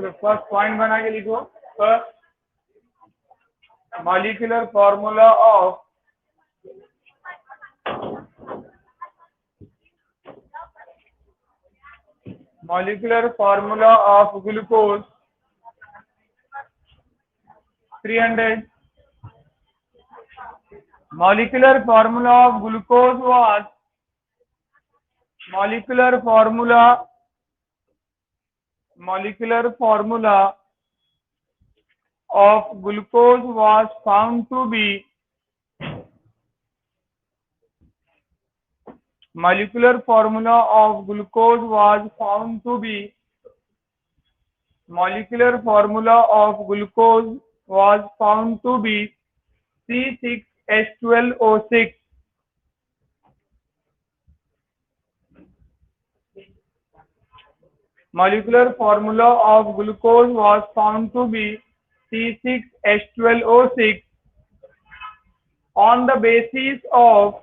First point बना के लिखो। Molecular formula of glucose 300. Molecular formula of glucose was found to be molecular formula of glucose was found to be C6H12O6. Molecular formula of glucose was found to be C6H12O6 on the basis of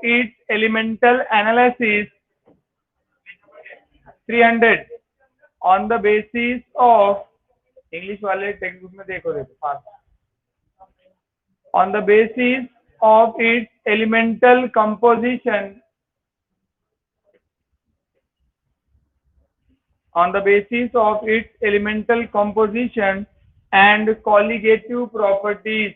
its elemental analysis. 300. On the basis of English वाले text book में देखो fast. On the basis of its elemental composition and colligative properties.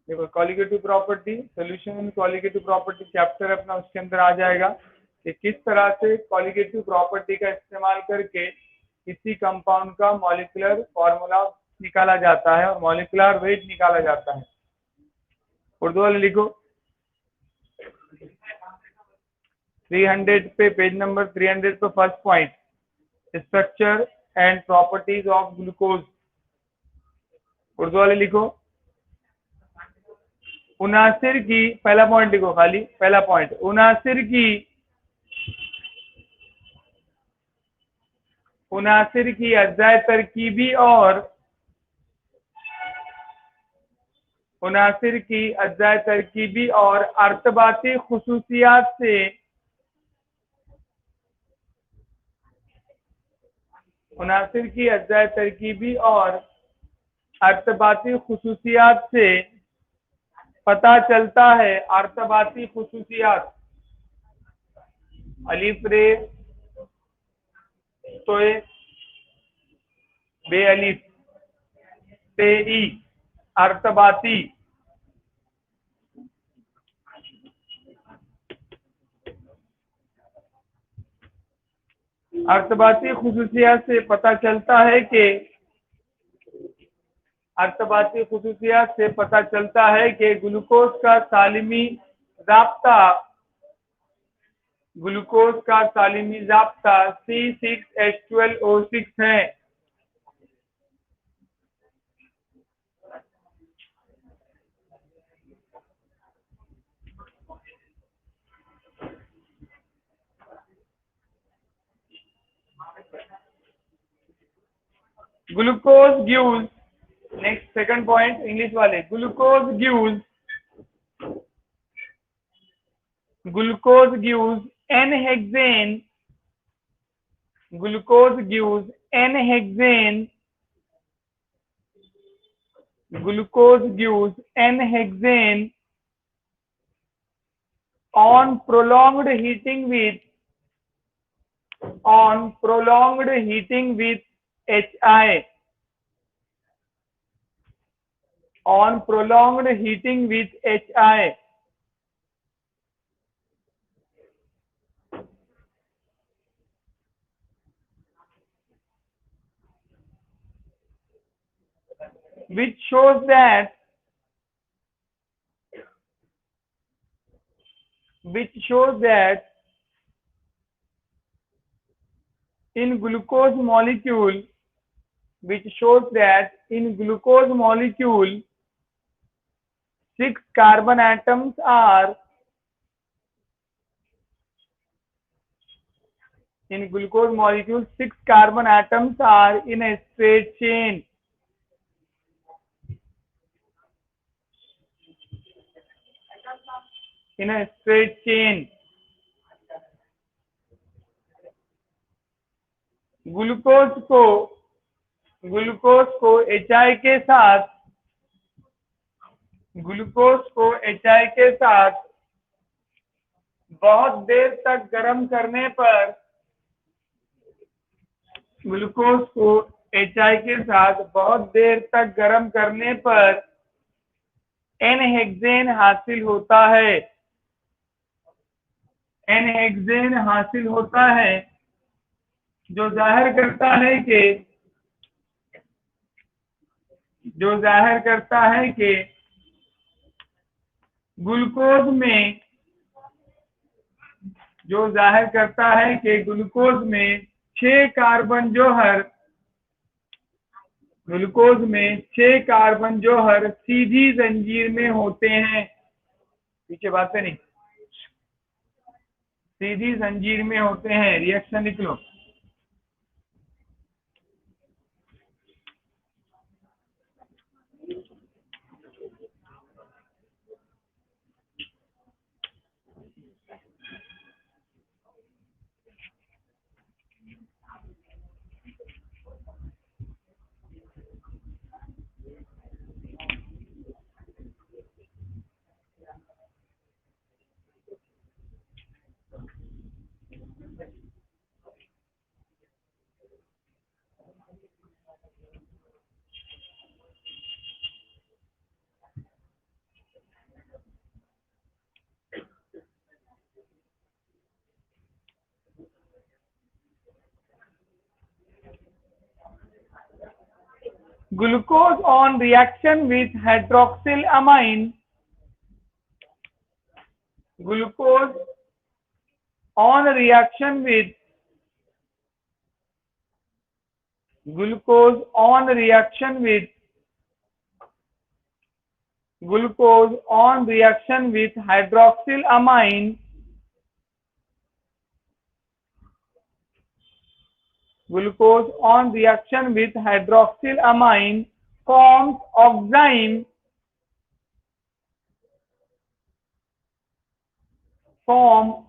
देखो colligative property, solution in colligative property chapter अपना उसके अंदर आ जाएगा कि किस तरह से कॉलिगेटिव प्रॉपर्टी का इस्तेमाल करके किसी कंपाउंड का मॉलिक्यूलर फॉर्मूला निकाला जाता है और मॉलिक्यूलर वेट निकाला जाता है. उर्दू वाले लिखो 300 पे, पेज नंबर 300 पे first point, structure and properties of glucose. Urdu वाले लिखो 79 की, पहला पॉइंट लिखो, खाली पहला पॉइंट 79 की अज्जाए तरकीबी और 79 की अज्जाए तरकीबी और अर्तबाती खुसूसियात से 79 की अज्जाए तरकीबी और अर्तबाती खुसूसियात से पता चलता है. अर्तबाती खुसूसियात अलिफ रे तोए बे अलिफ ते ई अर्तबाती. अर्तबाती खुसूसियात से पता चलता है कि ग्लूकोज का सालिमी ज़ाब्ता C6H12O6 है. Glucose gives, next second point English वाले, glucose gives N-hexane on prolonged heating with HI. Which shows that in glucose molecule 6 carbon atoms are in a straight chain. In a straight chain. Glucose को HI के साथ बहुत देर तक गर्म करने पर N-हेक्सेन हासिल होता है, जो जाहिर करता है कि ग्लूकोज में 6 कार्बन जौहर सीधी जंजीर में होते हैं। पीछे बातें नहीं, सीधी जंजीर में होते हैं। रिएक्शन लिख लो। Glucose on reaction with hydroxylamine. Glucose on reaction with hydroxylamine forms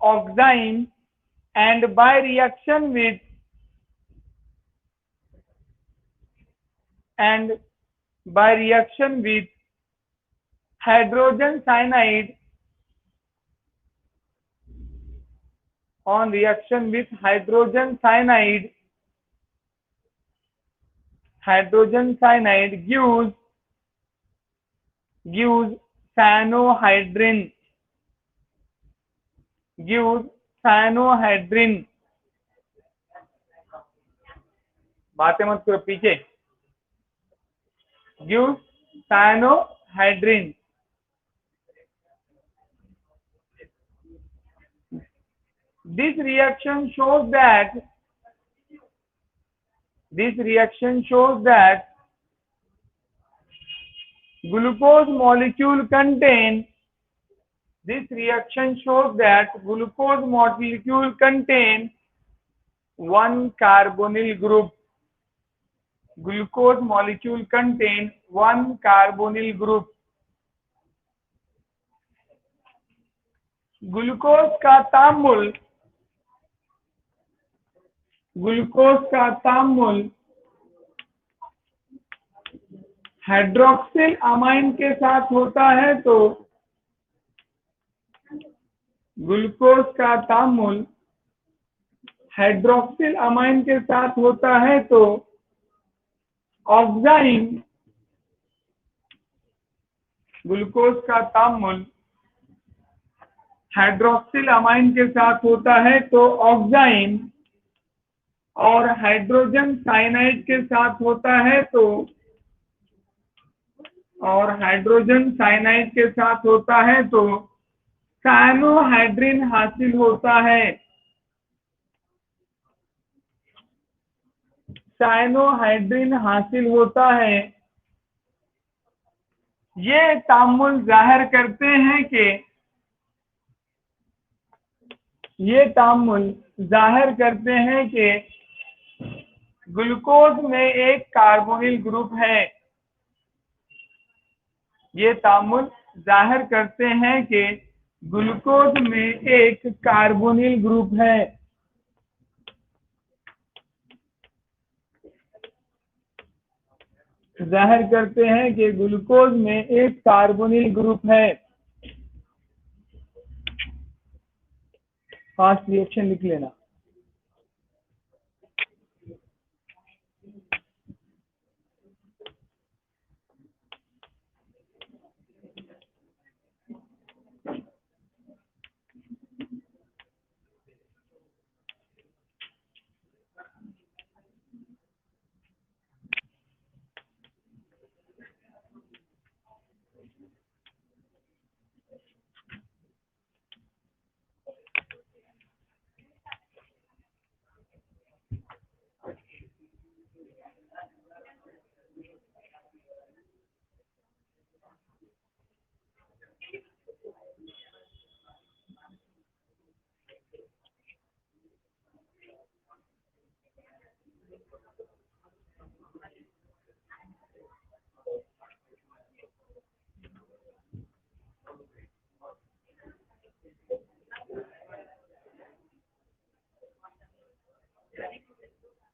oxime, and by reaction with hydrogen cyanide, gives cyanohydrin. बातें मत करो पीछे। gives cyanohydrin. This reaction shows that glucose molecule contain one carbonyl group. Glucose molecule contain one carbonyl group. Glucose का ताम्बुल hydroxyl amine के साथ होता है तो ऑक्साइन ग्लूकोज का ताम्बुल हाइड्रोक्सिल अमाइन के साथ होता है तो ऑक्साइन, और हाइड्रोजन साइनाइड के साथ होता है तो साइनोहाइड्रिन हासिल होता है। ये तामुल जाहिर करते हैं कि ग्लूकोज में एक कार्बोनिल ग्रुप है। ये तामुल जाहिर करते हैं कि ग्लूकोज में एक कार्बोनिल ग्रुप है। जाहिर करते हैं कि ग्लूकोज में एक कार्बोनिल ग्रुप है। फास्ट रिएक्शन लिख लेना।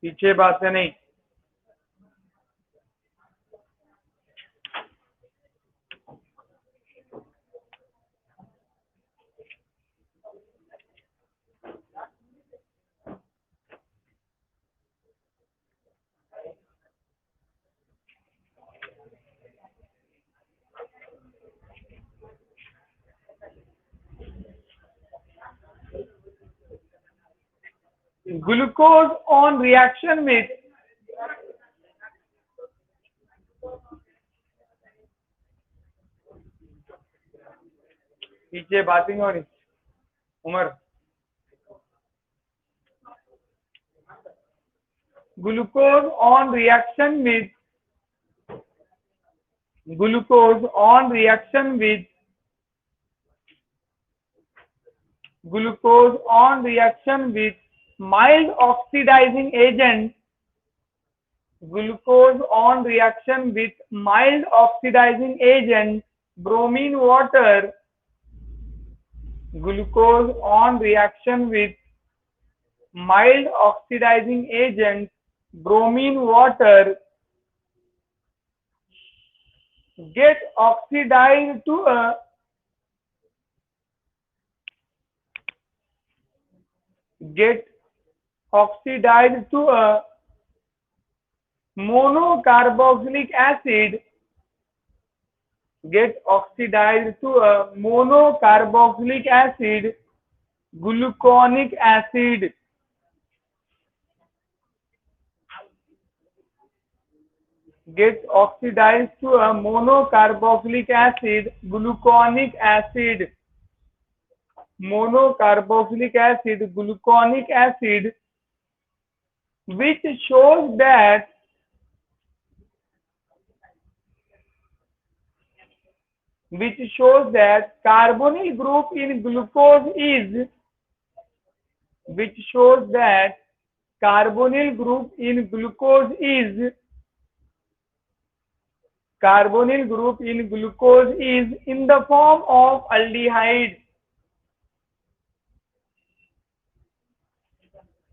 पीछे बातें नहीं। ग्लूकोज ऑन रिएक्शन विथ पीछे बातें हो रही। Umar, glucose on reaction with glucose on reaction with glucose on reaction with mild oxidizing agent, glucose on reaction with mild oxidizing agent bromine water, glucose on reaction with mild oxidizing agent bromine water get oxidized to a monocarboxylic acid, gluconic acid. Get oxidized to a monocarboxylic acid, gluconic acid. Monocarboxylic acid, gluconic acid, which shows that carbonyl group in glucose is carbonyl group in glucose is in the form of aldehyde.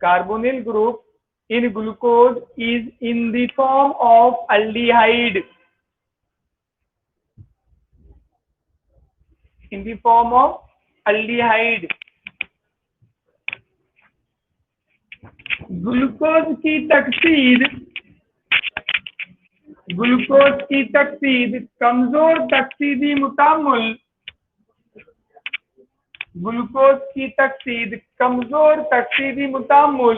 Carbonyl group in glucose is in the form of aldehyde. In the form of aldehyde. Glucose की तकसीद कमजोर तकसीदी मुतामुल, glucose की तकसीद कमजोर तकसीदी मुतामुल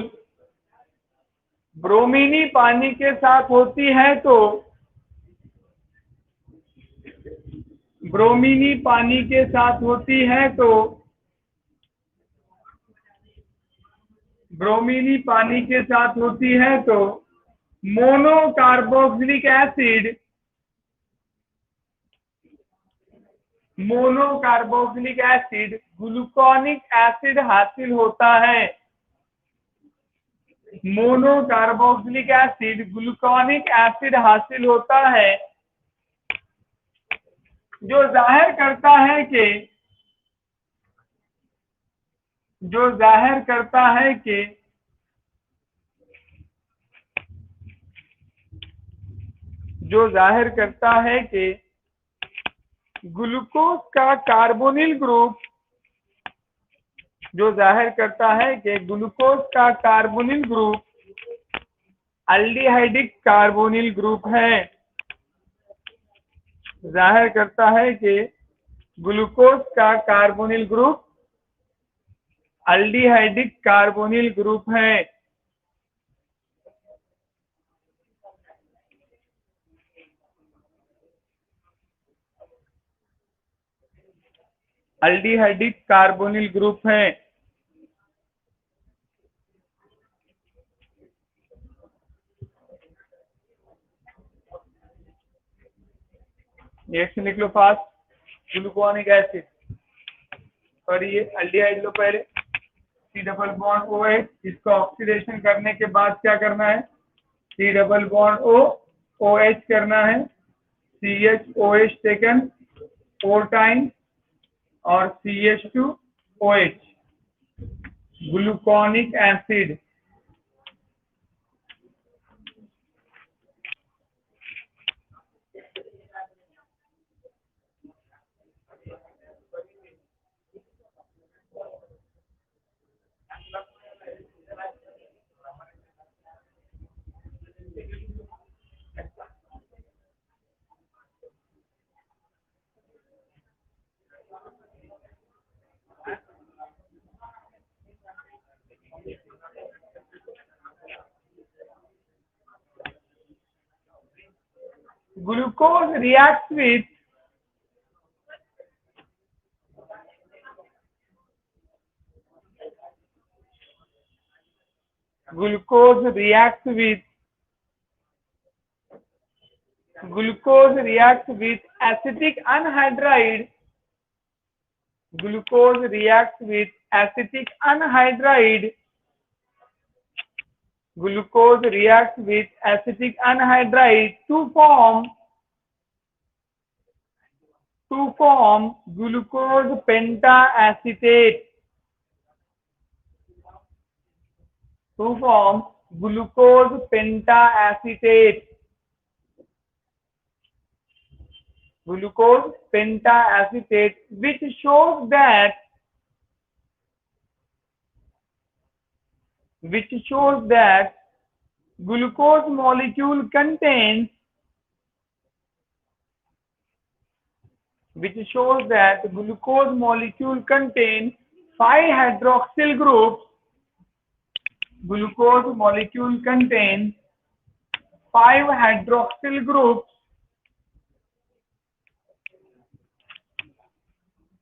ब्रोमीनी पानी के साथ होती है तो ब्रोमीनी पानी के साथ होती है तो ब्रोमीनी पानी के साथ होती है तो मोनोकार्बोक्सिलिक एसिड ग्लूकोनिक एसिड हासिल होता है। मोनोकार्बोक्सिलिक एसिड ग्लूकोनिक एसिड हासिल होता है, जो जाहिर करता है कि जो जाहिर करता है कि ग्लूकोज का carbonyl group aldehydic carbonyl group है। जाहिर करता है कि ग्लूकोज का carbonyl group aldehydic carbonyl group है। अल्डिहाइडिक कार्बोनिल ग्रुप है। नेक्स्ट लिख लो फास्ट, ग्लूकोनिक एसिड, और ये अल्डिहाइड लो पहले, C double bond O H, इसको ऑक्सीडेशन करने के बाद क्या करना है, C double bond O H करना है, C H O H taken 4 time और CH2OH, gluconic acid. Glucose reacts with acetic anhydride. Glucose reacts with acetic anhydride. Glucose reacts with acetic anhydride to form glucose pentaacetate. To form glucose pentaacetate. Glucose pentaacetate, which shows that glucose molecule contains 5 hydroxyl groups. Glucose molecule contains 5 hydroxyl groups.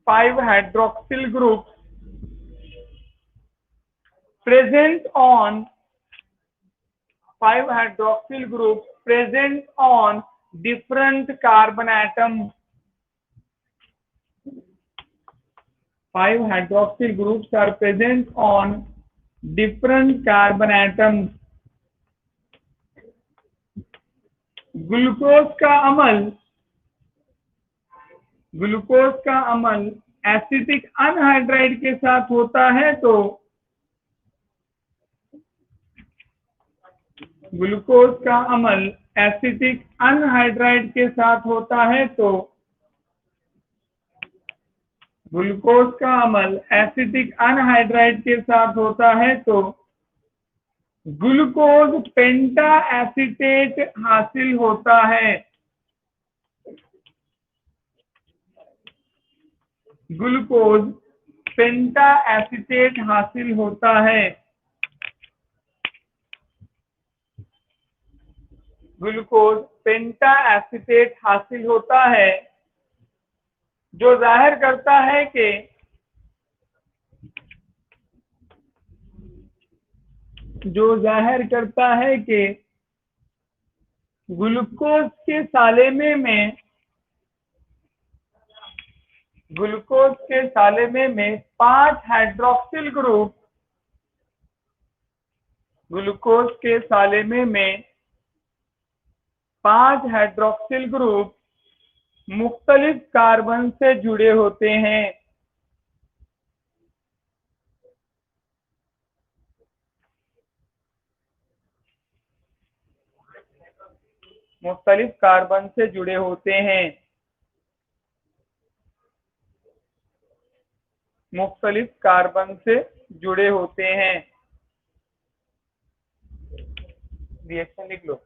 5 hydroxyl groups present on 5 hydroxyl groups present on different carbon atoms. 5 hydroxyl groups are present on different carbon atoms. Glucose का अमल acetic anhydride के साथ होता है तो glucose का अमल acetic anhydride के साथ होता है तो ग्लूकोज का अमल एसिटिक अनहाइड्राइड के साथ होता है तो ग्लूकोज पेंटा एसीटेट हासिल होता है। ग्लूकोज पेंटा एसीटेट हासिल होता है। ग्लूकोज पेंटा एसीटेट हासिल होता है, जो जाहिर करता है कि ग्लूकोज के सालेमे में 5 हाइड्रोक्सिल ग्रुप, ग्लूकोज के सालेमे में 5 हाइड्रोक्सिल ग्रुप मुख्तलिफ कार्बन से जुड़े होते हैं। मुख्तलिफ कार्बन से जुड़े होते हैं। मुख्तलिफ कार्बन से जुड़े होते हैं। रिएक्शन लिख लो।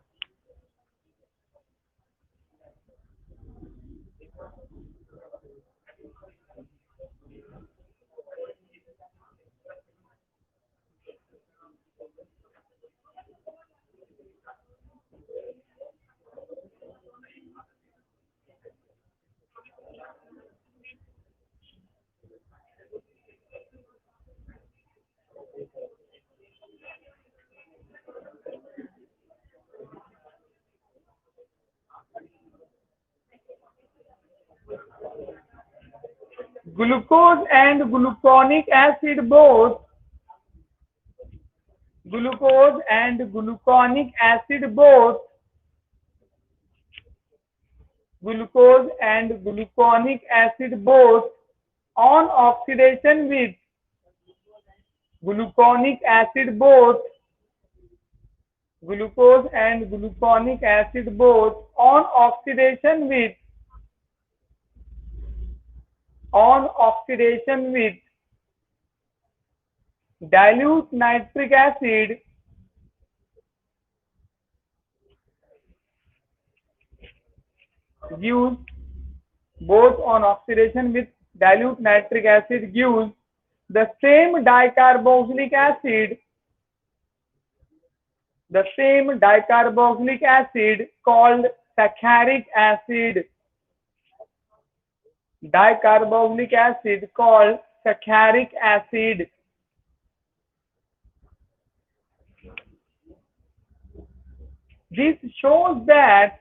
Glucose and gluconic acid both glucose and gluconic acid both glucose and gluconic acid both on oxidation with gluconic acid both glucose and gluconic acid both on oxidation with dilute nitric acid gives both on oxidation with dilute nitric acid gives the same dicarboxylic acid called saccharic acid. Dicarboxylic acid called saccharic acid. This shows that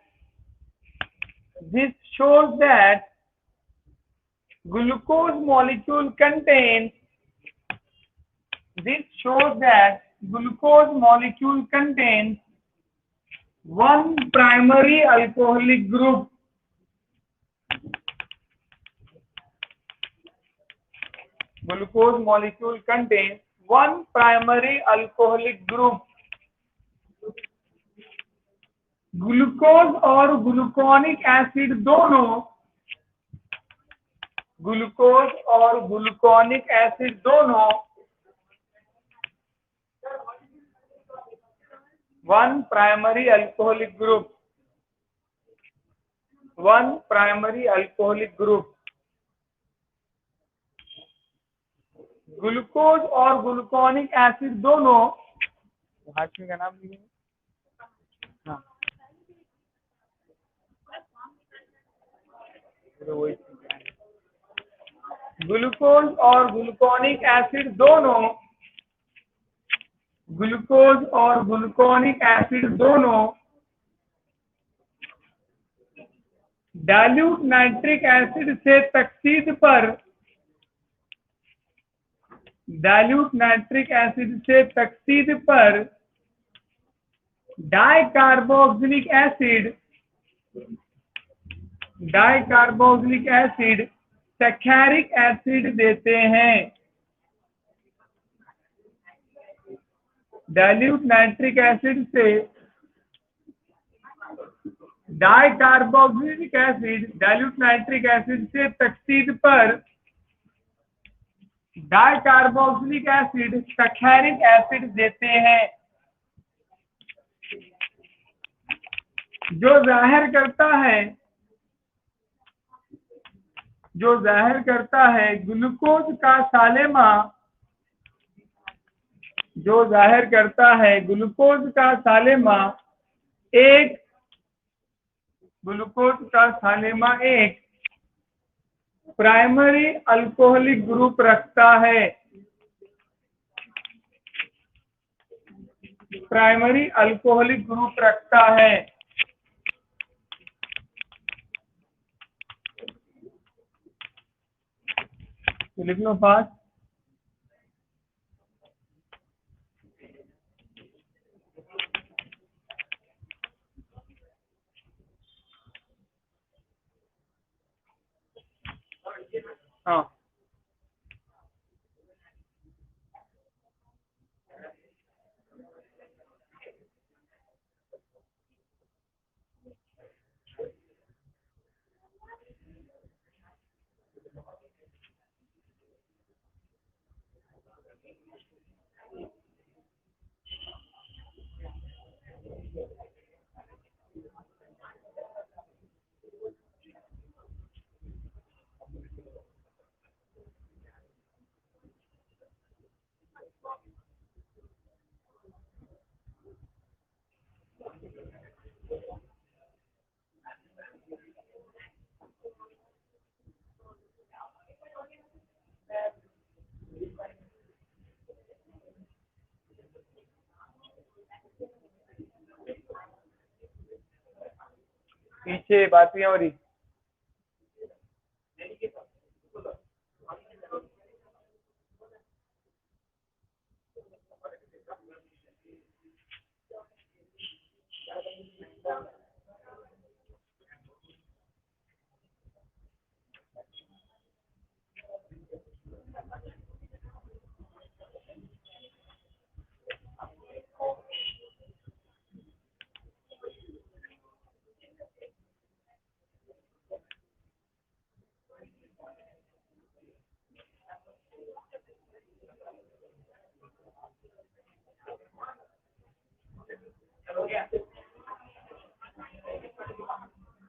glucose molecule contains one primary alcoholic group. Glucose molecule contains one primary alcoholic group. Glucose और gluconic acid दोनों one primary alcoholic group glucose और gluconic acid दोनों हाशमी का नाम लिखिए। हाँ glucose और gluconic acid दोनों डाइल्यूट नाइट्रिक एसिड से तकसीद पर डाइकार्बोक्सिलिक एसिड सैकैरिक एसिड देते हैं। डाइल्यूट नाइट्रिक एसिड से डाइल्यूट नाइट्रिक एसिड से तकसीद पर डाइकार्बोक्सिलिक एसिड सैकैरिक एसिड देते हैं, जो जाहिर करता है ग्लूकोज का सालेमा एक प्राइमरी अल्कोहलिक ग्रुप रखता है। तो लिख लो फास्ट। हाँ पीछे बातें हो रही।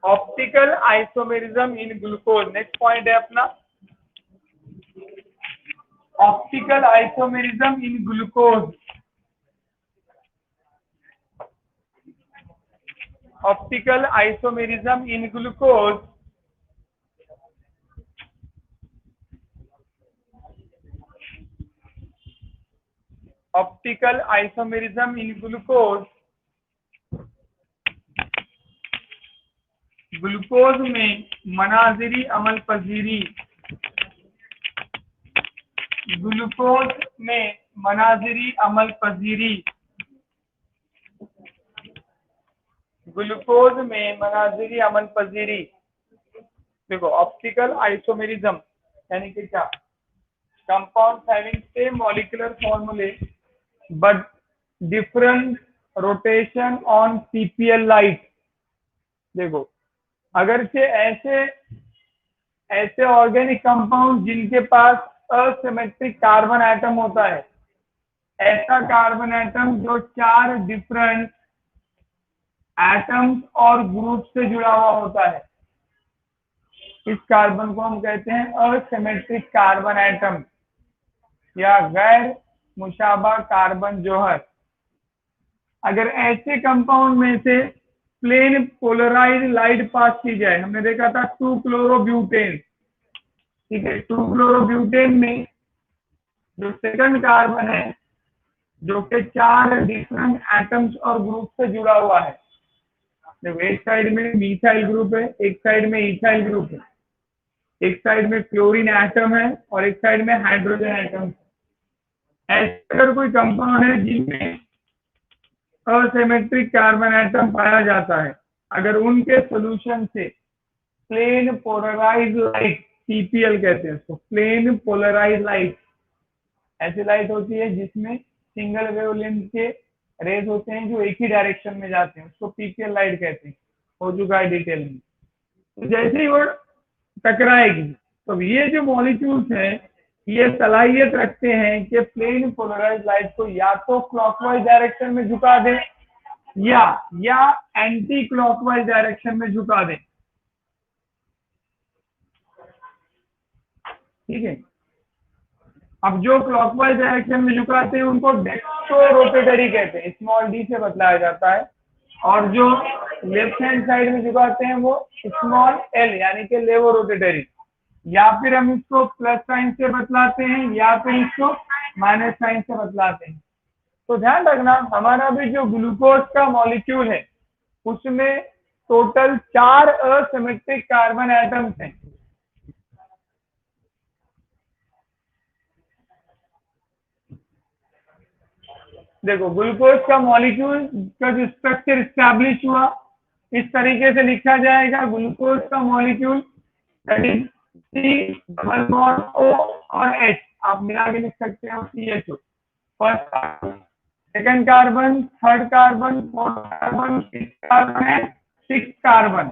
Optical isomerism in glucose, next point है अपना optical isomerism in glucose. Optical isomerism in glucose optical isomerism in glucose, glucose में मनाजिरी अमल पजीरी, ग्लूकोज में मनाजिरी अमल पजीरी, ग्लूकोज में मनाजिरी अमल पजीरी। देखो ऑप्टिकल आइसोमेरिज्म यानी कि क्या, कंपाउंड हैविंग सेम मॉलिक्यूलर फॉर्मूले but different rotation on PPL light. देखो अगर से ऐसे ऑर्गेनिक कंपाउंड जिनके पास असिमेट्रिक कार्बन एटम होता है, ऐसा कार्बन एटम जो 4 डिफरेंट एटम्स और ग्रुप से जुड़ा हुआ होता है, इस कार्बन को हम कहते हैं असिमेट्रिक कार्बन एटम या गैर मुशाबा कार्बन जोहर। अगर ऐसे कंपाउंड में से प्लेन पोलराइज लाइट पास की जाए, हमने देखा था 2-क्लोरोब्यूटेन, ठीक है, 2-क्लोरोब्यूटेन में जो सेकंड कार्बन है जो कि 4 डिफरेंट एटम्स और ग्रुप से जुड़ा हुआ है, देखो एक साइड में मिथाइल ग्रुप है, एक साइड में इथाइल ग्रुप है, एक साइड में क्लोरीन एटम है और एक साइड में हाइड्रोजन एटम है। ऐसे अगर कोई कंपाउंड है जिनमें असिमेट्रिक कार्बन एटम पाया जाता है, अगर उनके सॉल्यूशन से प्लेन पोलराइज लाइट, पीपीएल कहते हैं उसको, प्लेन पोलराइज लाइट, ऐसी लाइट होती है जिसमें सिंगल वेवलेंथ के रेज होते हैं जो एक ही डायरेक्शन में जाते हैं, उसको पीपीएल लाइट कहते हैं, हो चुका है डिटेल में। तो जैसे ही वो टकराएगी तो ये जो मॉलिक्यूल्स हैं ये सलाहियत रखते हैं कि प्लेन पोलराइज लाइट को या तो क्लॉकवाइज डायरेक्शन में झुका दें या एंटी क्लॉकवाइज डायरेक्शन में झुका दें, ठीक है। अब जो क्लॉकवाइज डायरेक्शन में झुकाते हैं उनको डेक्स्ट्रोरोटेटरी कहते हैं, स्मॉल डी से बतलाया जाता है, और जो लेफ्ट हैंड साइड में झुकाते हैं वो स्मॉल एल यानी कि लेवो रोटेटरी, या फिर हम इसको प्लस साइन से बतलाते हैं या फिर इसको माइनस साइन से बतलाते हैं। तो ध्यान रखना हमारा भी जो ग्लूकोज का मॉलिक्यूल है उसमें टोटल 4 असिमेट्रिक कार्बन एटम्स हैं। देखो ग्लूकोज का मॉलिक्यूल का जो स्ट्रक्चर स्टैब्लिश हुआ इस तरीके से लिखा जाएगा, ग्लूकोज का मॉलिक्यूल O और H आप मिला के लिख सकते हो CHO, first second carbon, third carbon, fourth carbon, fifth carbon है, सिक्स कार्बन।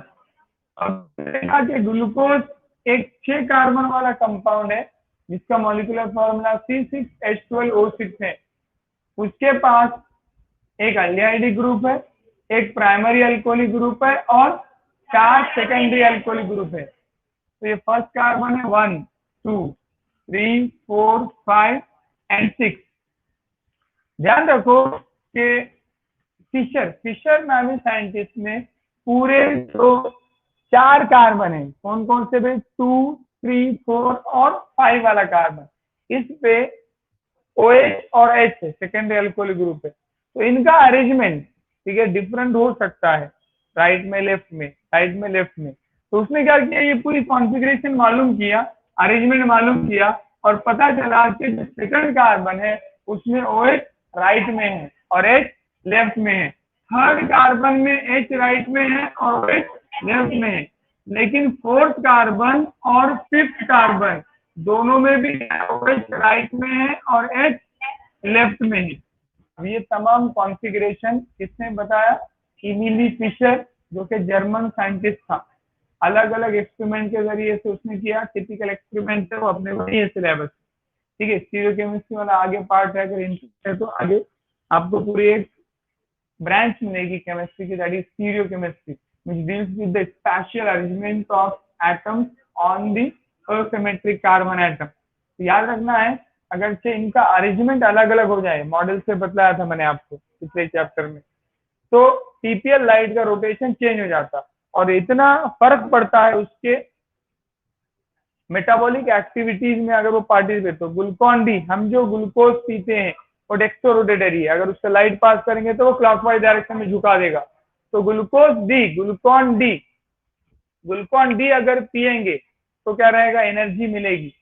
अब देखा कि ग्लूकोज एक 6 कार्बन वाला कंपाउंड है जिसका मॉलिक्यूलर फॉर्मूला C6H12O6 है। उसके पास एक अल्डिहाइड ग्रुप है, एक प्राइमरी अल्कोहलिक ग्रुप है और 4 सेकेंडरी अल्कोहलिक ग्रुप है। तो ये फर्स्ट कार्बन है 1 2 3 4 5 एंड 6। ध्यान रखो कि फिशर नामी साइंटिस्ट ने पूरे जो 4 कार्बन है, कौन कौन से भाई, 2 3 4 और 5 वाला कार्बन, इस पे OH और H है, सेकेंडरी अल्कोहलिक ग्रुप है। तो इनका अरेंजमेंट ठीक है डिफरेंट हो सकता है, राइट में लेफ्ट में, राइट में, लेफ्ट में। तो उसने क्या किया, ये पूरी कॉन्फ़िगरेशन मालूम किया, अरेंजमेंट मालूम किया, और पता चला कि जो सेकंड कार्बन है उसमें OH राइट में है और H लेफ्ट में है। थर्ड कार्बन में H राइट में है और OH लेफ्ट में है, लेकिन फोर्थ कार्बन और फिफ्थ कार्बन दोनों में भी OH राइट में है और H लेफ्ट में है। अब ये तमाम कॉन्फ़िगरेशन किसने बताया, इमिली फिशर, जो कि जर्मन साइंटिस्ट था। अलग अलग एक्सपेरिमेंट के जरिए से उसने किया, टिपिकल एक्सपेरिमेंट है वो अपने वही है सिलेबस। ठीक है, स्टीरियो केमिस्ट्री वाला आगे पार्ट है, अगर इंटरेस्ट है तो आगे आपको पूरी एक ब्रांच मिलेगी केमिस्ट्री की, that is stereo chemistry, which deals with the special arrangement of atoms on the asymmetric carbon atom. याद रखना है, अगर से इनका अरेंजमेंट अलग अलग हो जाए, मॉडल से बतलाया था मैंने आपको पिछले चैप्टर में, तो टीपीएल लाइट का रोटेशन चेंज हो जाता और इतना फर्क पड़ता है उसके मेटाबॉलिक एक्टिविटीज में अगर वो पार्टिसिपेट। तो ग्लूकॉन डी, हम जो ग्लूकोज पीते हैं वो डेक्सट्रो रोटेटरी है, अगर उससे लाइट पास करेंगे तो वो क्लॉकवाइज डायरेक्शन में झुका देगा। तो ग्लूकॉन डी अगर पिएंगे तो क्या रहेगा, एनर्जी मिलेगी,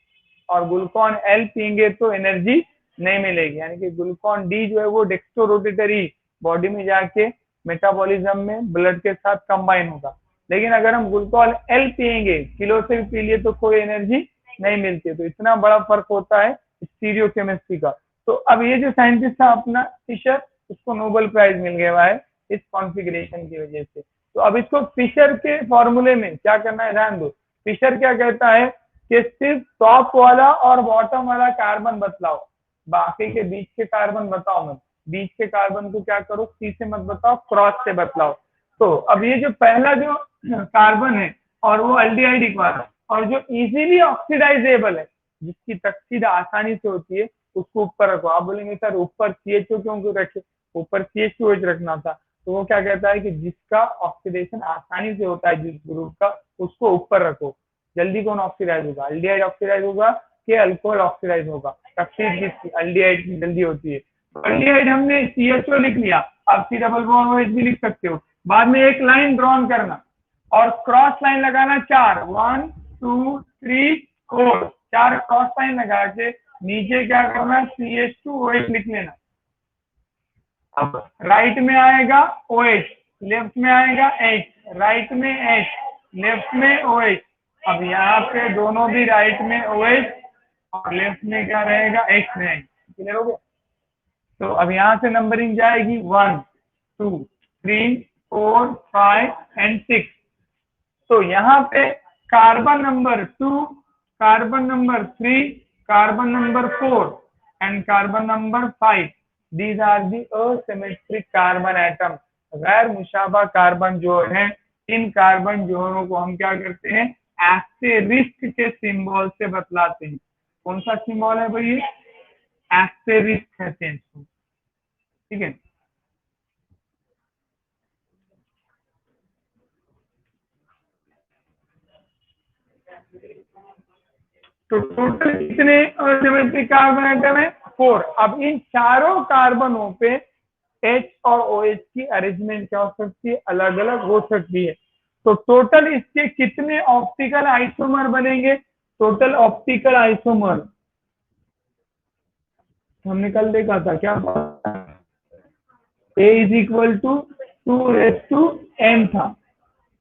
और ग्लूकॉन एल पिएंगे तो एनर्जी नहीं मिलेगी। यानी कि ग्लूकॉन डी जो है वो डेक्सट्रो रोटेटरी बॉडी में जाके मेटाबॉलिज्म में ब्लड के साथ कंबाइन होगा, लेकिन अगर हम ग्लूकॉन एल पिएंगे, किलो से भी पी लिए तो कोई एनर्जी नहीं मिलती। तो इतना बड़ा फर्क होता है स्टीरियो केमिस्ट्री का। तो अब ये जो साइंटिस्ट था अपना फिशर, उसको नोबेल प्राइज मिल गया है इस कॉन्फ़िगरेशन की वजह से। तो अब इसको फिशर के फॉर्मूले में क्या करना है, ध्यान दो। फिशर क्या कहता है कि सिर्फ टॉप वाला और बॉटम वाला कार्बन बतलाओ, बाकी के बीच के कार्बन बताओ मत। बीच के कार्बन को क्या करो, सी से मत बताओ, क्रॉस से बतलाओ। तो अब ये जो पहला जो कार्बन है और वो अल्डिहाइड वाला, और जो इजीली ऑक्सीडाइजेबल है, जिसकी तकसीद आसानी से होती है, उसको ऊपर रखो। आप बोलेंगे सर ऊपर CHO क्यों रखे, ऊपर CH2H रखना था। तो वो क्या कहता है कि जिसका ऑक्सीडेशन आसानी से होता है, जिस ग्रुप का, उसको ऊपर रखो। जल्दी कौन ऑक्सीडाइज होगा, अल्डिहाइड ऑक्सीडाइज होगा कि अल्कोहल ऑक्सीडाइज होगा, तकसीद किसकी, अल्डिहाइड की जल्दी होती है। तो अल्डिहाइड हमने CHO लिख लिया, आप C डबल बॉन्ड OH भी लिख सकते हो। बाद में एक लाइन ड्रॉन करना और क्रॉस लाइन लगाना 4, 1 2 3 4, 4 क्रॉस लाइन लगा के नीचे क्या करना, CH2OH लिख लेना। अब राइट में आएगा OH, लेफ्ट में आएगा H, राइट में H, लेफ्ट में OH। अब यहाँ पे दोनों भी राइट में OH और लेफ्ट में क्या रहेगा, H में। क्लियर हो गया। तो अब यहाँ से नंबरिंग जाएगी 1 2 3 4 5 एंड 6। तो यहाँ पे carbon number 2, carbon number 3, carbon number 4 and carbon number 5, these are the asymmetric carbon atom. गैर मुशाबा कार्बन जो है, इन कार्बन जोड़ों को हम क्या करते हैं, एस्टेरिस्क के सिंबल से बतलाते हैं। कौन सा सिंबल है भाई, एस्टेरिस्क कहते हैं इसको। ठीक है, तो टोटल कितने असिमेट्रिक कार्बन एटम है, 4। अब इन चारों कार्बनों पे H और OH की अरेंजमेंट क्या हो सकती है, अलग अलग हो सकती है। तो टोटल इसके कितने ऑप्टिकल आइसोमर बनेंगे, टोटल ऑप्टिकल आइसोमर हमने कल देखा था क्या, A is equal to 2n था,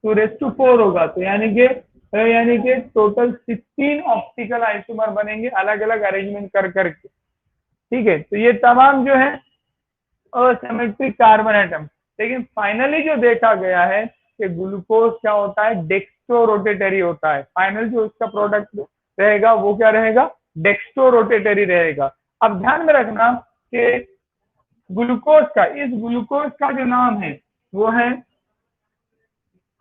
2/4 होगा। तो यानी कि टोटल 16 ऑप्टिकल आइसोमर बनेंगे अलग अलग अरेंजमेंट कर करके। ठीक है, तो ये तमाम जो है असिमेट्रिक कार्बन एटम। लेकिन फाइनली जो देखा गया है कि ग्लूकोज क्या होता है, डेक्स्ट्रो रोटेटरी होता है। फाइनल जो उसका प्रोडक्ट रहेगा वो क्या रहेगा, डेक्स्ट्रो रोटेटरी रहेगा। अब ध्यान में रखना कि ग्लूकोज का, इस ग्लूकोज का जो नाम है वो है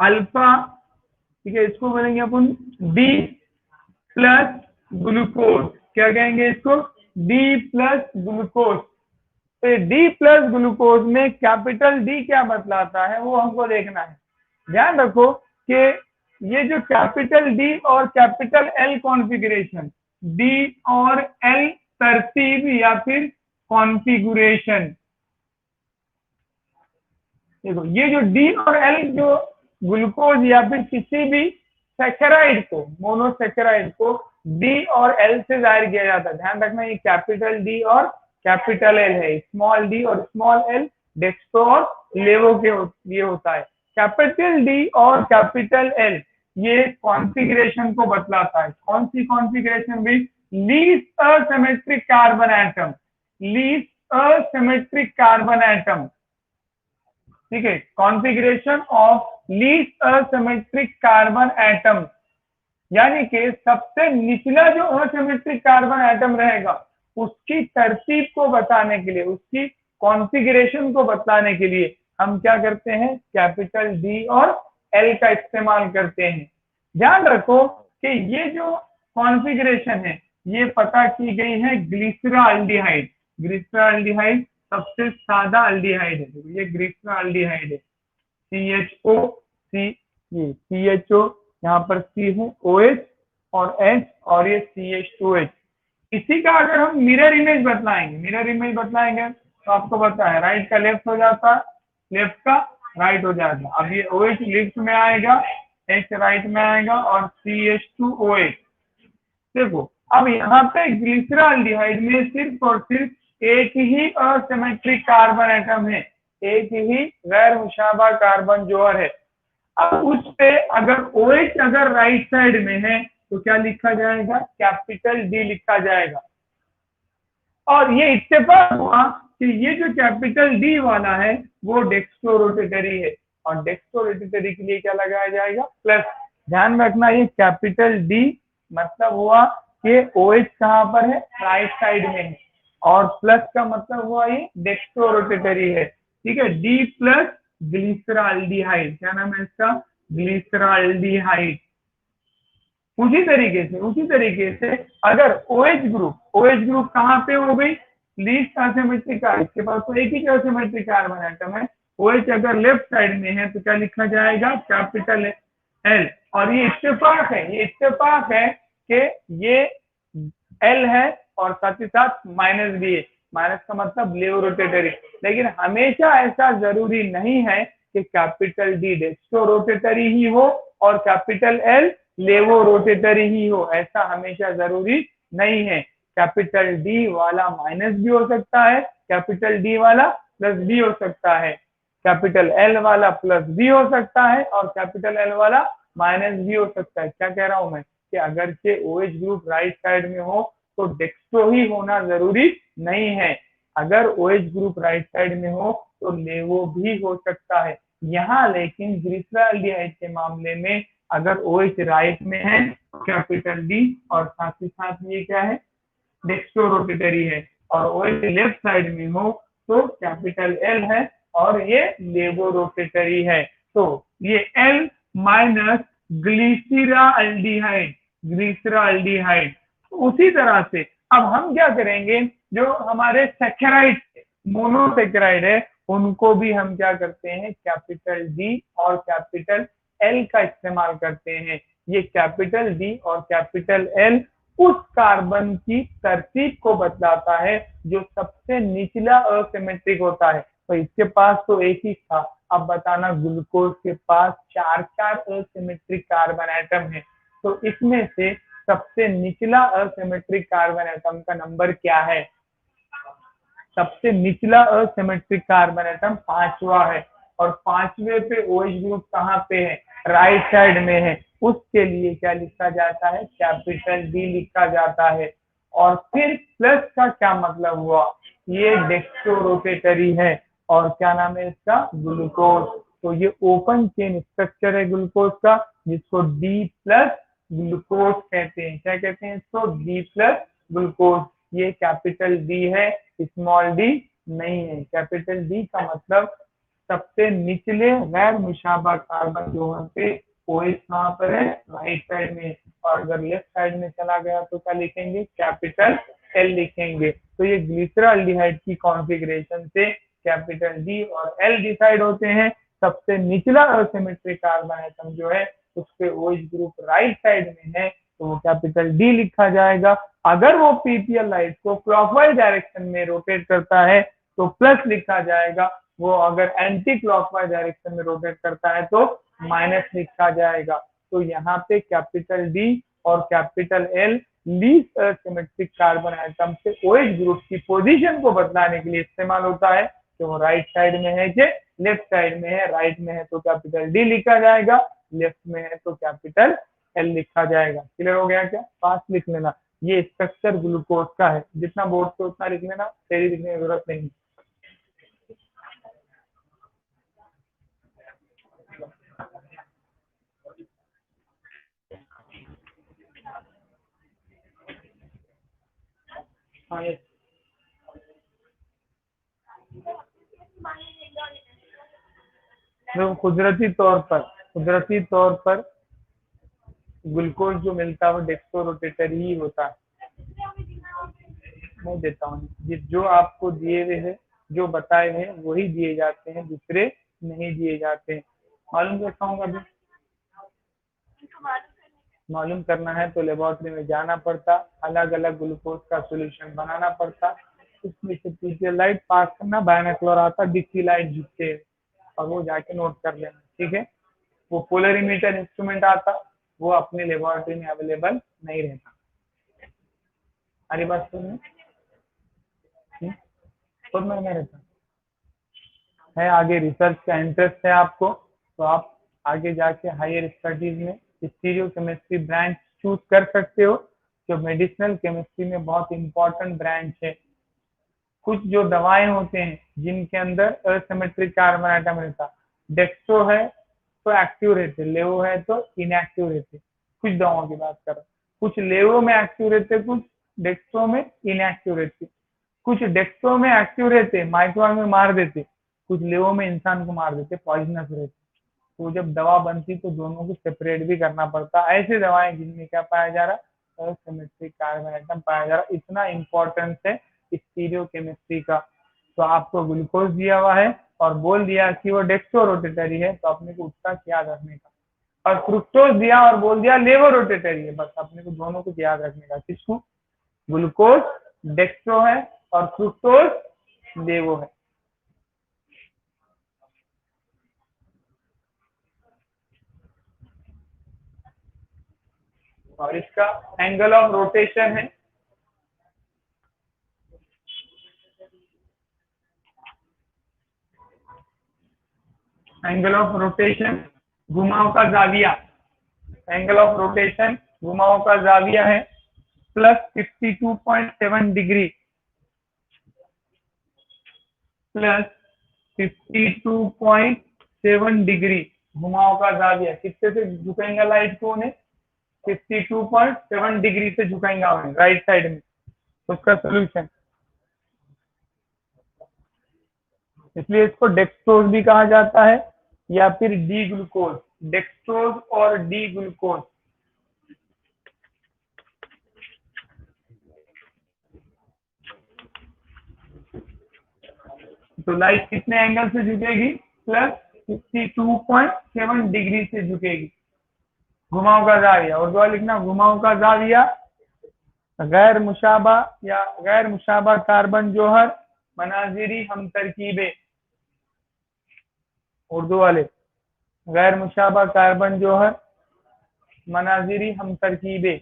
अल्फा। ठीक है, इसको बोलेंगे अपन D प्लस ग्लूकोज। क्या कहेंगे इसको, D प्लस ग्लूकोज। तो D प्लस ग्लूकोज में कैपिटल D क्या बतलाता है वो हमको देखना है। ध्यान रखो कि ये जो कैपिटल D और कैपिटल L कॉन्फ़िगरेशन, D और L तरतीब या फिर कॉन्फ़िगरेशन, देखो ये जो D और L जो ग्लूकोज या फिर किसी भी सैकराइड को, मोनोसैकराइड को डी और एल से जाहिर किया जाता है। ध्यान रखना ये कैपिटल डी और कैपिटल एल है, स्मॉल डी और स्मॉल एल डेक्स्ट्रो और लेवो के लिए होता है। कैपिटल डी और कैपिटल एल ये कॉन्फ़िगरेशन को बतलाता है। कौन सी कॉन्फ़िगरेशन भी? Least asymmetric carbon atom, least asymmetric carbon atom, ठीक है, configuration of least asymmetric carbon atom, यानी कि सबसे निचला जो असिमेट्रिक कार्बन एटम रहेगा उसकी तरतीब को बताने के लिए, उसकी कॉन्फ़िगरेशन को बताने के लिए हम क्या करते हैं? कैपिटल डी और एल का इस्तेमाल करते हैं। ध्यान रखो कि ये जो कॉन्फ़िगरेशन है ये पता की गई है ग्लिसराल्डिहाइड। ग्लिसराल्डिहाइड सबसे सादा अल्डिहाइड है, ये ग्लिसराल्डिहाइड है, CHO, ये CHO, यहाँ पर C है, OH और H और ये CH2H। इसी का अगर हम मिरर इमेज बतलाएंगे तो आपको पता है राइट का लेफ्ट हो जाता है, लेफ्ट का राइट हो जाता है। अब ये OH लेफ्ट में आएगा, H राइट में आएगा और CH2OH। देखो अब यहाँ पे ग्लिसराल्डिहाइड में सिर्फ और सिर्फ एक ही असिमेट्रिक कार्बन एटम है, एक ही गैर मुशाबा कार्बन जोहर है। अब उस पे अगर OH अगर राइट साइड में है तो क्या लिखा जाएगा? कैपिटल डी लिखा जाएगा। और ये इत्तेफाक हुआ कि ये जो कैपिटल डी वाला है वो डेक्स्ट्रोरोटेटरी है और डेक्स्ट्रोरोटेटरी के लिए क्या लगाया जाएगा? प्लस। ध्यान रखना ये कैपिटल डी मतलब हुआ कि OH कहाँ पर है? राइट साइड में है, और प्लस का मतलब हुआ ये डेक्स्ट्रोरोटेटरी है, ठीक है। डी प्लस ग्लिसराल्डिहाइड, क्या नाम है इसका? ग्लिसराल्डिहाइड। उसी तरीके से अगर OH ग्रुप कहाँ पे हो गई? लीस्ट असिमेट्रिक कार्बन, इसके पास तो एक ही असिमेट्रिक कार्बन एटम है। OH अगर लेफ्ट साइड में है तो क्या लिखा जाएगा? Capital L. और ये इत्तेफाक है कि ये एल है और साथ ही साथ माइनस भी है। माइनस का मतलब लेव रोटेटरी, लेकिन हमेशा ऐसा जरूरी नहीं है कि कैपिटल डी डेक्स्ट्रो रोटेटरी ही हो और कैपिटल एल लेवो रोटेटरी ही हो, ऐसा हमेशा जरूरी नहीं है। कैपिटल डी वाला माइनस भी हो सकता है, कैपिटल डी वाला प्लस भी हो सकता है, कैपिटल एल वाला प्लस भी हो सकता है और कैपिटल एल वाला माइनस भी हो सकता है। क्या कह रहा हूं मैं कि अगर के OH ग्रुप राइट साइड में हो तो डेक्स्ट्रो ही होना जरूरी नहीं है। अगर OH ग्रुप राइट साइड में हो तो लेवो भी हो सकता है। यहाँ लेकिन ग्लिसराल्डिहाइड के मामले में अगर OH राइट में है तो कैपिटल डी और साथ ही साथ ये क्या है? डेक्स्ट्रोरोटेटरी है, और OH लेफ्ट साइड में हो तो कैपिटल एल है और ये लेवो रोटेटरी है। तो ये एल माइनस ग्लिसराल्डिहाइड। उसी तरह से अब हम क्या करेंगे? जो हमारे सैकराइड, मोनोसैकराइड है, उनको भी हम क्या करते हैं? कैपिटल डी और कैपिटल एल का इस्तेमाल करते हैं। ये कैपिटल डी और कैपिटल एल उस कार्बन की तरतीब को बतलाता है जो सबसे निचला असिमेट्रिक होता है। तो इसके पास तो एक ही था, अब बताना ग्लूकोज के पास 4 असिमेट्रिक कार्बन एटम है, तो इसमें से सबसे निचला असिमेट्रिक कार्बन एटम का नंबर क्या है? सबसे निचला असिमेट्रिक कार्बन एटम 5वां है, और 5वें पे OH ग्रुप कहाँ पे है? राइट साइड में है। उसके लिए क्या लिखा जाता है? कैपिटल डी लिखा जाता है। और फिर प्लस का क्या मतलब हुआ? ये डेक्स्ट्रोरोटेटरी है और क्या नाम है इसका? ग्लूकोज। तो ये ओपन चेन स्ट्रक्चर है ग्लूकोज का, जिसको डी प्लस ग्लूकोज कहते हैं। क्या कहते हैं इसको? D plus glucose. ये कैपिटल डी है, स्मॉल डी नहीं है। कैपिटल डी का मतलब सबसे निचले गैर मुशाबा कार्बन जोहर पे OH कहाँ पर है? राइट साइड में, और अगर लेफ्ट साइड में चला गया तो क्या लिखेंगे? कैपिटल एल लिखेंगे। तो ये ग्लिसराल्डिहाइड की कॉन्फ़िगरेशन से कैपिटल डी और एल डिसाइड होते हैं। सबसे निचला असिमेट्रिक कार्बन एटम जो है उसके OH ग्रुप राइट साइड में है तो वो कैपिटल डी लिखा जाएगा। अगर वो PPL लाइट को क्लॉकवाइज डायरेक्शन में रोटेट करता है तो प्लस लिखा जाएगा, वो अगर एंटी क्लॉकवाइज डायरेक्शन में रोटेट करता है तो माइनस लिखा जाएगा। तो यहाँ पे कैपिटल डी और capital L least symmetric carbon atom से OH ग्रुप की पोजीशन को बदलाने के लिए इस्तेमाल होता है कि वो राइट साइड में है कि लेफ्ट साइड में है। राइट में है तो कैपिटल डी लिखा जाएगा, लेफ्ट में है तो कैपिटल एल लिखा जाएगा। क्लियर हो गया क्या? फास्ट लिख लेना। ये स्ट्रक्चर ग्लूकोज का है, जितना बोर्ड से उतना लिख लेना, तेरी लिखने की जरूरत नहीं। हाँ ये तो कुदरती तौर पर ग्लूकोज जो मिलता है वो डेक्सोरोटेटर ही होता है। मैं देता हूँ ये जो आपको दिए हुए हैं, जो बताए हैं वही दिए जाते हैं, दूसरे नहीं दिए जाते हैं। मालूम कैसा होगा? अभी मालूम करना है तो लेबोरेटरी में जाना पड़ता, अलग अलग ग्लूकोज का सोल्यूशन बनाना पड़ता, उसमें से पीछे लाइट पास करना, बायनोकुलर आता, डिक्की लाइट झुकते और वो जाके नोट कर लेना। ठीक है? वो पोलरीमीटर इंस्ट्रूमेंट आता, वो अपने लेबोरेटरी में अवेलेबल नहीं रहता। हमारी बात सुनिए, खुद में नहीं रहता है। आगे रिसर्च का इंटरेस्ट है आपको तो आप आगे जाके हायर स्टडीज में स्टीरियो केमिस्ट्री ब्रांच चूज कर सकते हो, जो मेडिसिनल केमिस्ट्री में बहुत इंपॉर्टेंट ब्रांच है। कुछ जो दवाएं होते हैं जिनके अंदर असिमेट्रिक कार्बन आइटम रहता, डेक्स्ट्रो है तो एक्टिव रहते, लेवो है तो इनएक्टिव रहते। कुछ दवाओं की बात कर रहा हूँ, कुछ लेवो में एक्टिव रहते, कुछ डेक्स्ट्रो में इनएक्टिव रहते। कुछ डेक्स्ट्रो में एक्टिव रहते, माइक्रोन में मार देते, कुछ लेवो में इंसान को मार देते, पॉइजनस रहते। तो जब दवा बनती तो दोनों को सेपरेट भी करना पड़ता। ऐसे दवाएं जिनमें क्या पाया जा रहा, असिमेट्रिक कार्बन आइटम पाया जा रहा। इतना इंपॉर्टेंस है स्टीरियो केमिस्ट्री का। तो आपको ग्लूकोज दिया हुआ है और बोल दिया कि वो डेक्स्ट्रो रोटेटरी है, तो अपने को उसका याद रखने का। और फ्रुक्टोज दिया और बोल दिया लेवो रोटेटरी है, बस अपने को दोनों को याद रखने का। किसको? ग्लूकोज डेक्स्ट्रो है और फ्रुक्टोज लेवो है। और इसका एंगल ऑफ रोटेशन है एंगल ऑफ रोटेशन घुमाव का जाविया, एंगल ऑफ रोटेशन घुमाव का जाविया है +52.7 डिग्री, +52.7 डिग्री घुमाव का जाविया। कितने से झुकाएंगा लाइट को? उन्हें 52.7 डिग्री से झुकाएंगा राइट साइड में। उसका सोल्यूशन, इसलिए इसको डेक्सट्रोज भी कहा जाता है या फिर डी ग्लूकोज। डेक्सट्रोज और डी ग्लूकोज। तो लाइट कितने एंगल से झुकेगी? +52.7 डिग्री से झुकेगी। घुमाव का जाविया, और दो लिखना, घुमाव का जाविया गैर मुशाबा या गैर मुशाबा कार्बन जोहर मनाजिरी हम तरकीबे। उर्दू वाले, गैर मुशाबा कार्बन जोहर मनाजिरी हम तरकीबे।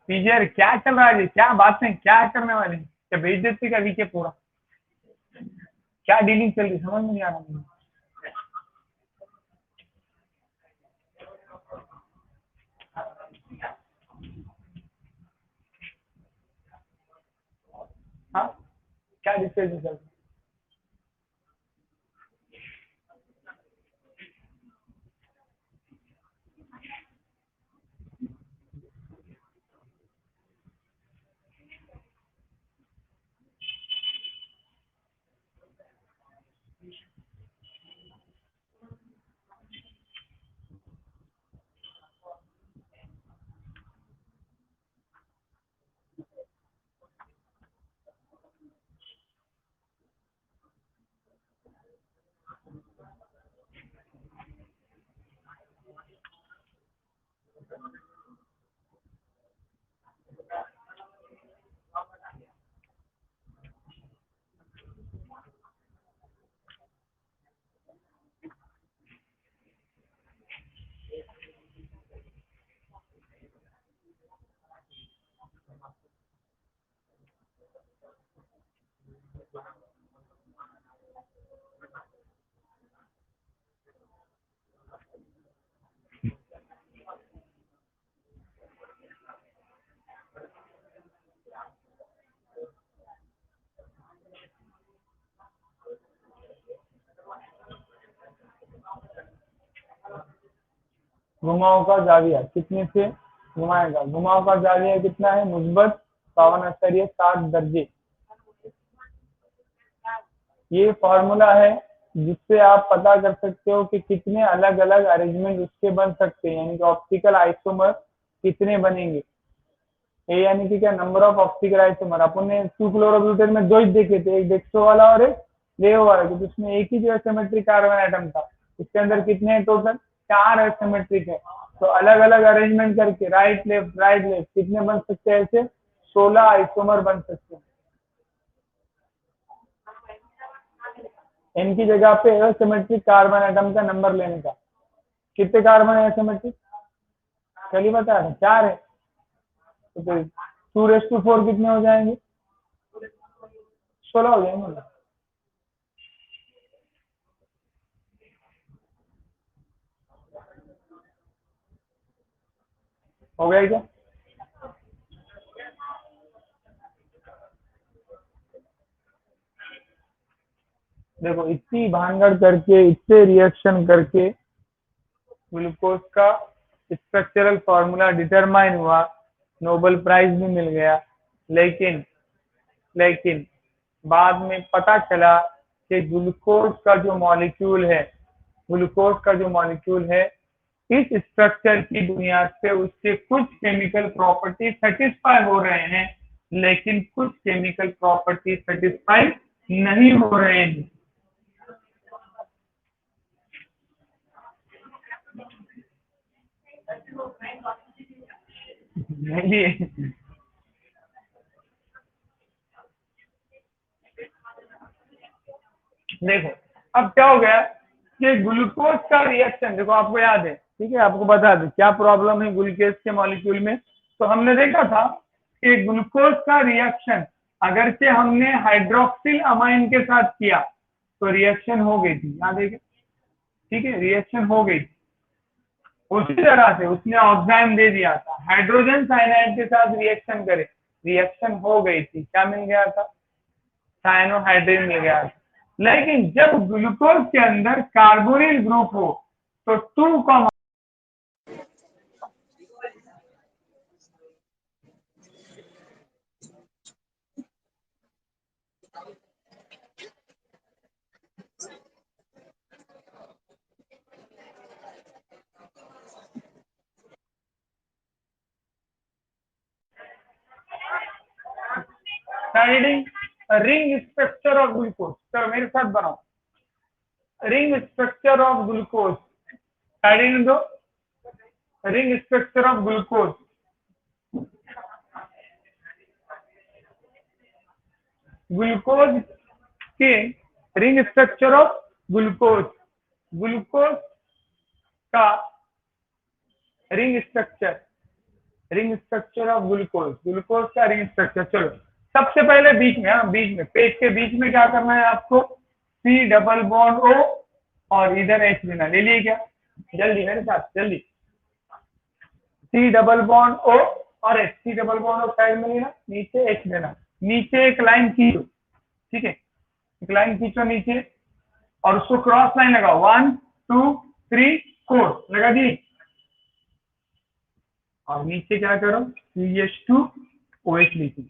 टीचर क्या चल रहा है? क्या बातें क्या करने वाले? क्या बेइज्जती का वीके पूरा? क्या डीलिंग चल रही समझ में नहीं आ रहा मुझे। हाँ, क्या डिस्कशन चल रही? घुमाव का जाविया कितने से घुमाएगा? घुमाव का जाविया कितना है? मुस्बत 52.7 दर्जे। ये फॉर्मूला है जिससे आप पता कर सकते हो कि कितने अलग अलग अरेंजमेंट उसके बन सकते हैं, यानी कि ऑप्टिकल आइसोमर कितने बनेंगे। ए यानी कि क्या? Number of optical isomer. अपन ने 2-क्लोरोब्यूटेन में दो ही देखे थे, एक डेक्सो वाला और एक लेओ वाला, क्योंकि उसमें एक ही जो एसिमेट्रिक कार्बन एटम था। इसके अंदर कितने हैं टोटल? 4 एसिमेट्रिक है। तो अलग अलग अरेंजमेंट करके राइट लेफ्ट कितने बन सकते हैं? ऐसे 16 आइसोमर बन सकते हैं। इनकी जगह पे एसिमेट्रिक कार्बन एटम का नंबर लेने का। कितने कार्बन है एसिमेट्रिक? कल ही बताया था 4 है। तो 2⁴ कितने हो जाएंगे? 16 हो जाएंगे। हो गया क्या? देखो, इतनी भानगढ़ करके, इतने रिएक्शन करके ग्लूकोज का स्ट्रक्चरल फॉर्मूला डिटरमाइन हुआ, नोबेल प्राइज भी मिल गया। लेकिन लेकिन बाद में पता चला कि ग्लूकोज का जो मॉलिक्यूल है इस स्ट्रक्चर की बुनियाद से उसके कुछ केमिकल प्रॉपर्टी सेटिस्फाई हो रहे हैं, लेकिन कुछ केमिकल प्रॉपर्टी सेटिस्फाई नहीं हो रहे हैं। नहीं, देखो अब क्या हो गया कि ग्लूकोज का रिएक्शन, देखो आपको याद है, ठीक है, आपको बता दें क्या प्रॉब्लम है ग्लूकोज के मॉलिक्यूल में। तो हमने देखा था कि ग्लूकोज का रिएक्शन अगरचे हमने हाइड्रोक्सिल अमाइन के साथ किया तो रिएक्शन हो गई थी, याद है क्या? ठीक है, रिएक्शन हो गई थी। उसी तरह से उसने ऑक्साइम दे दिया था, हाइड्रोजन साइनाइड के साथ रिएक्शन करे, रिएक्शन हो गई थी, क्या मिल गया था? साइनोहाइड्रिन मिल गया था। लेकिन जब ग्लूकोज के अंदर कार्बोनिल ग्रुप हो तो 2 का siding ring structure of glucose. चलो मेरे साथ बनाओ, ring structure of glucose. Siding दो, ring structure of glucose. Glucose के ring structure of glucose, glucose का ring structure of glucose, glucose का रिंग स्ट्रक्चर। चलो सबसे पहले बीच में, हाँ बीच में, पेज के बीच में क्या करना है आपको? सी डबल बॉन्ड ओ और इधर एच लेना। ले लिए क्या? जल्दी मेरे साथ जल्दी। सी डबल बॉन्ड ओ और H, C double bond O side में लेना, नीचे एच लेना, नीचे एक लाइन खींचो, ठीक है, एक लाइन खींचो नीचे और उसको क्रॉस लाइन लगाओ, 1 2 3 4 लगा दी। और नीचे क्या करो? CH2OH लिखो।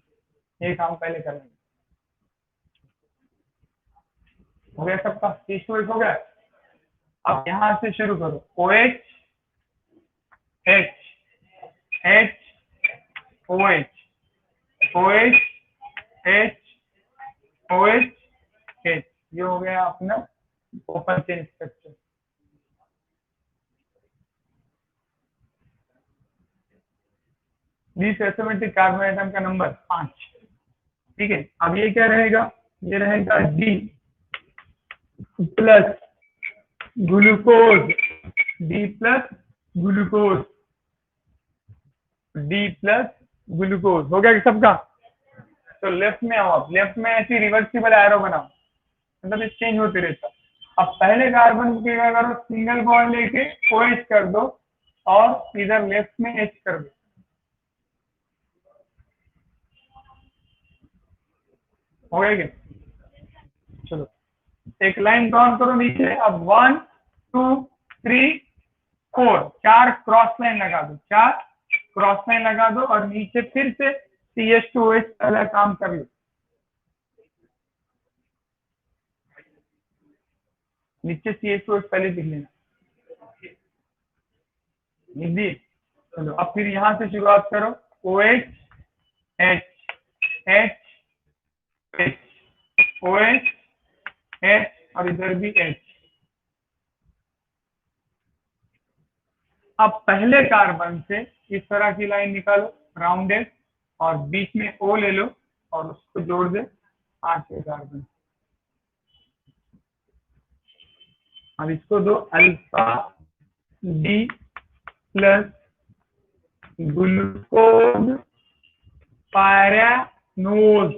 ये काम पहले करना है। हो गया सबका? CH2OH हो गया। अब यहां से शुरू करो, OH H H OH OH H OH H। ये हो गया अपना open chain structure. This aromatic carbon atom का नंबर 5। ठीक है, अब ये क्या रहेगा, ये रहेगा D plus glucose, D plus glucose, D plus glucose हो गया कि सबका। तो लेफ्ट में आओ, आप लेफ्ट में ऐसी रिवर्सिबल एरो बनाओ, मतलब ये चेंज होते रहता। अब पहले कार्बन के क्या करो, सिंगल बॉन्ड लेके OH कर दो और इधर लेफ्ट में H कर दो। हो गया क्या? चलो एक लाइन ड्रॉन करो नीचे। अब 1 2 3 4 4 क्रॉस लाइन लगा दो, 4 क्रॉस लाइन लगा दो और नीचे फिर से CH2OH वाला काम कर लो। नीचे CH2OH पहले लिख लेना, लिख दिए। चलो अब फिर यहाँ से शुरुआत करो, OH H H H OH H और इधर भी H। अब पहले कार्बन से इस तरह की लाइन निकालो राउंडेड और बीच में O ले लो और उसको जोड़ दे 8 कार्बन। अब इसको दो alpha D plus glucose pyranose,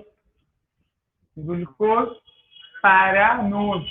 glucose पैरानोज।